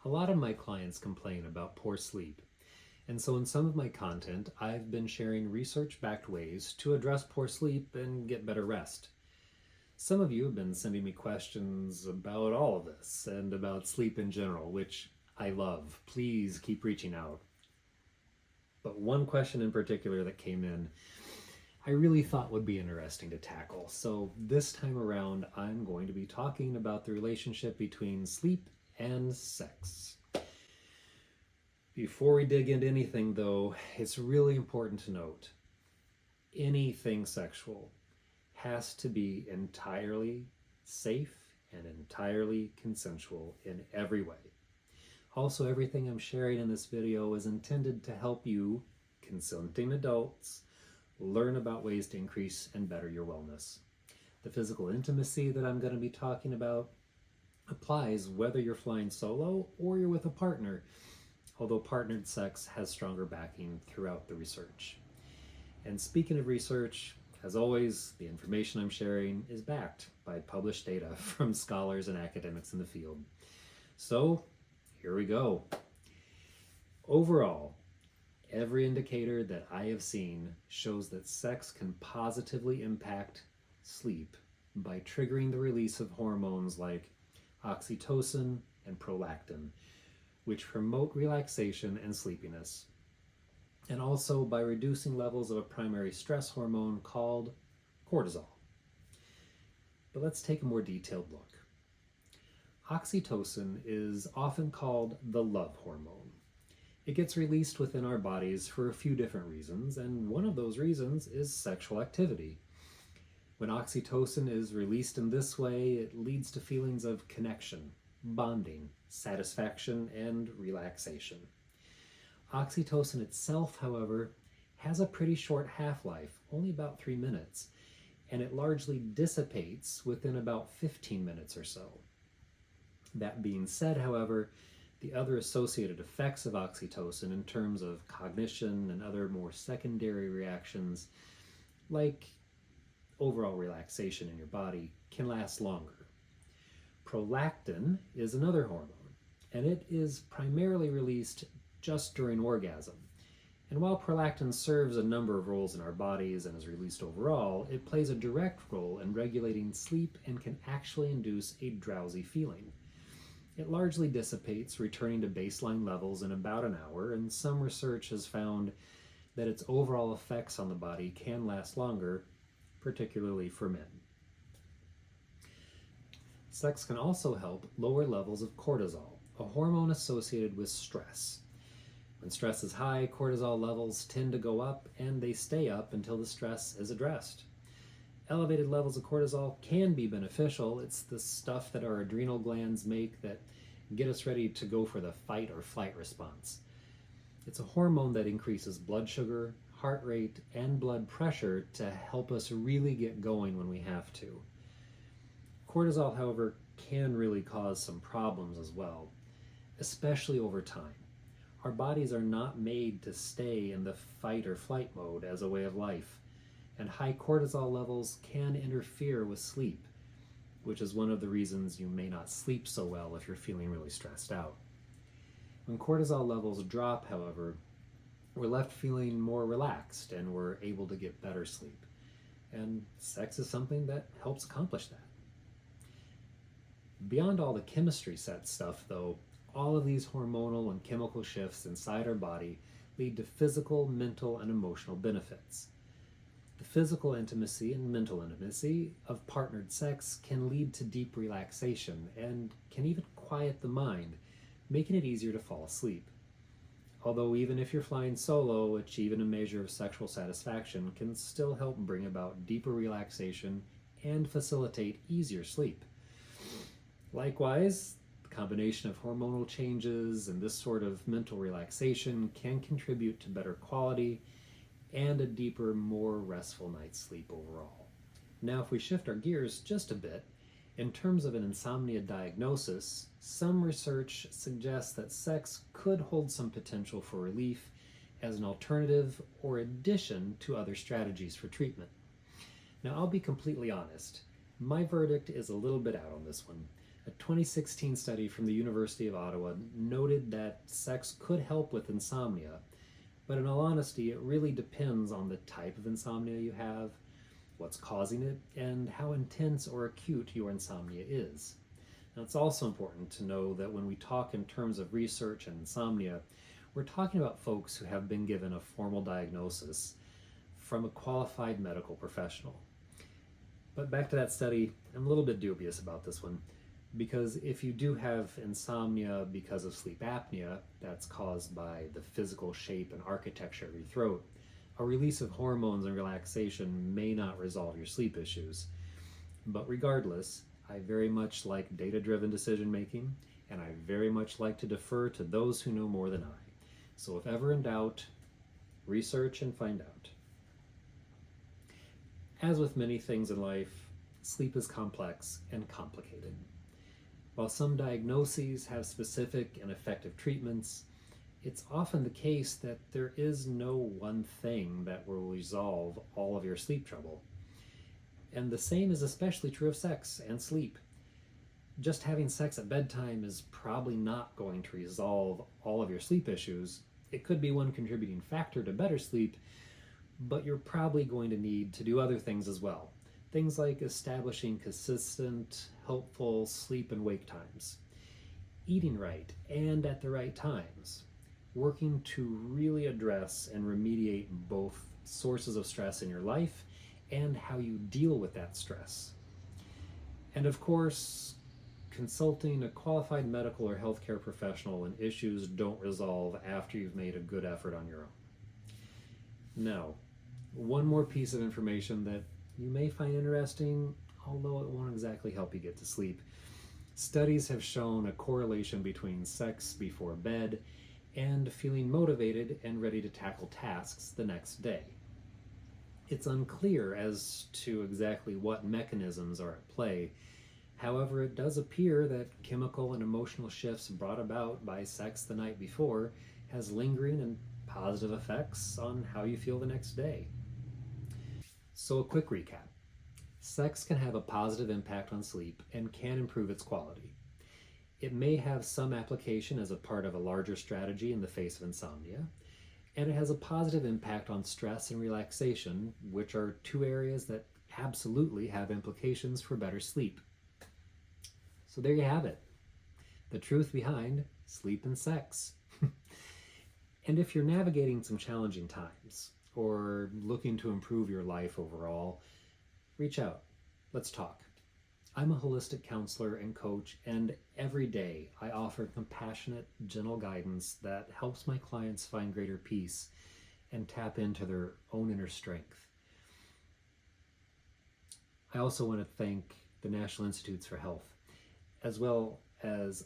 A lot of my clients complain about poor sleep, and so in some of my content, I've been sharing research-backed ways to address poor sleep and get better rest. Some of you have been sending me questions about all of this and about sleep in general, which I love. Please keep reaching out. But one question in particular that came in, I really thought would be interesting to tackle. So this time around, I'm going to be talking about the relationship between sleep and sex. Before we dig into anything though, it's really important to note, anything sexual has to be entirely safe and entirely consensual in every way. Also, everything I'm sharing in this video is intended to help you, consenting adults, learn about ways to increase and better your wellness. The physical intimacy that I'm going to be talking about applies whether you're flying solo or you're with a partner, although partnered sex has stronger backing throughout the research. And speaking of research, as always, the information I'm sharing is backed by published data from scholars and academics in the field. So, here we go. Overall, every indicator that I have seen shows that sex can positively impact sleep by triggering the release of hormones like oxytocin and prolactin, which promote relaxation and sleepiness, and also by reducing levels of a primary stress hormone called cortisol. But let's take a more detailed look. Oxytocin is often called the love hormone. It gets released within our bodies for a few different reasons, and one of those reasons is sexual activity. When oxytocin is released in this way, it leads to feelings of connection, bonding, satisfaction, and relaxation. Oxytocin itself, however, has a pretty short half-life, only about 3 minutes, and it largely dissipates within about 15 minutes or so. That being said, however, the other associated effects of oxytocin in terms of cognition and other more secondary reactions, like overall relaxation in your body, can last longer. Prolactin is another hormone, and it is primarily released just during orgasm. And while prolactin serves a number of roles in our bodies and is released overall, it plays a direct role in regulating sleep and can actually induce a drowsy feeling. It largely dissipates, returning to baseline levels in about an hour, and some research has found that its overall effects on the body can last longer, particularly for men. Sex can also help lower levels of cortisol, a hormone associated with stress. When stress is high, cortisol levels tend to go up, and they stay up until the stress is addressed. Elevated levels of cortisol can be beneficial. It's the stuff that our adrenal glands make that get us ready to go for the fight or flight response. It's a hormone that increases blood sugar, heart rate, and blood pressure to help us really get going when we have to. Cortisol, however, can really cause some problems as well, especially over time. Our bodies are not made to stay in the fight or flight mode as a way of life, and high cortisol levels can interfere with sleep, which is one of the reasons you may not sleep so well if you're feeling really stressed out. When cortisol levels drop, however, we're left feeling more relaxed and we're able to get better sleep. And sex is something that helps accomplish that. Beyond all the chemistry set stuff, though, all of these hormonal and chemical shifts inside our body lead to physical, mental, and emotional benefits. The physical intimacy and mental intimacy of partnered sex can lead to deep relaxation and can even quiet the mind, making it easier to fall asleep. Although even if you're flying solo, achieving a measure of sexual satisfaction can still help bring about deeper relaxation and facilitate easier sleep. Likewise, the combination of hormonal changes and this sort of mental relaxation can contribute to better quality and a deeper, more restful night's sleep overall. Now, if we shift our gears just a bit, in terms of an insomnia diagnosis, some research suggests that sex could hold some potential for relief as an alternative or addition to other strategies for treatment. Now, I'll be completely honest. My verdict is a little bit out on this one. A 2016 study from the University of Ottawa noted that sex could help with insomnia, but in all honesty, it really depends on the type of insomnia you have, what's causing it, and how intense or acute your insomnia is. Now, it's also important to know that when we talk in terms of research and insomnia, we're talking about folks who have been given a formal diagnosis from a qualified medical professional. But back to that study, I'm a little bit dubious about this one, because if you do have insomnia because of sleep apnea that's caused by the physical shape and architecture of your throat, a release of hormones and relaxation may not resolve your sleep issues. But regardless, I very much like data-driven decision making, and I very much like to defer to those who know more than I. So if ever in doubt, research and find out. As with many things in life, sleep is complex and complicated. While some diagnoses have specific and effective treatments, it's often the case that there is no one thing that will resolve all of your sleep trouble. And the same is especially true of sex and sleep. Just having sex at bedtime is probably not going to resolve all of your sleep issues. It could be one contributing factor to better sleep, but you're probably going to need to do other things as well. Things like establishing consistent, helpful sleep and wake times, eating right and at the right times, working to really address and remediate both sources of stress in your life and how you deal with that stress. And of course, consulting a qualified medical or healthcare professional when issues don't resolve after you've made a good effort on your own. Now, one more piece of information that you may find interesting, although it won't exactly help you get to sleep. Studies have shown a correlation between sex before bed and feeling motivated and ready to tackle tasks the next day. It's unclear as to exactly what mechanisms are at play. However, it does appear that chemical and emotional shifts brought about by sex the night before has lingering and positive effects on how you feel the next day. So a quick recap. Sex can have a positive impact on sleep and can improve its quality. It may have some application as a part of a larger strategy in the face of insomnia, and it has a positive impact on stress and relaxation, which are two areas that absolutely have implications for better sleep. So there you have it. The truth behind sleep and sex. And if you're navigating some challenging times or looking to improve your life overall, reach out. Let's talk. I'm a holistic counselor and coach, and every day I offer compassionate, gentle guidance that helps my clients find greater peace and tap into their own inner strength. I also want to thank the National Institutes for Health, as well as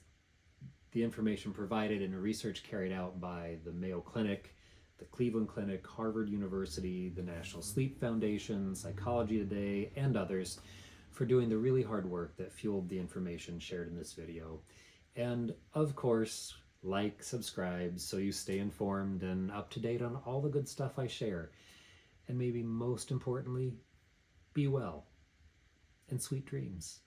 the information provided in a research carried out by the Mayo Clinic, the Cleveland Clinic, Harvard University, the National Sleep Foundation, Psychology Today, and others for doing the really hard work that fueled the information shared in this video. And of course, like, subscribe so you stay informed and up to date on all the good stuff I share. And maybe most importantly, be well and sweet dreams.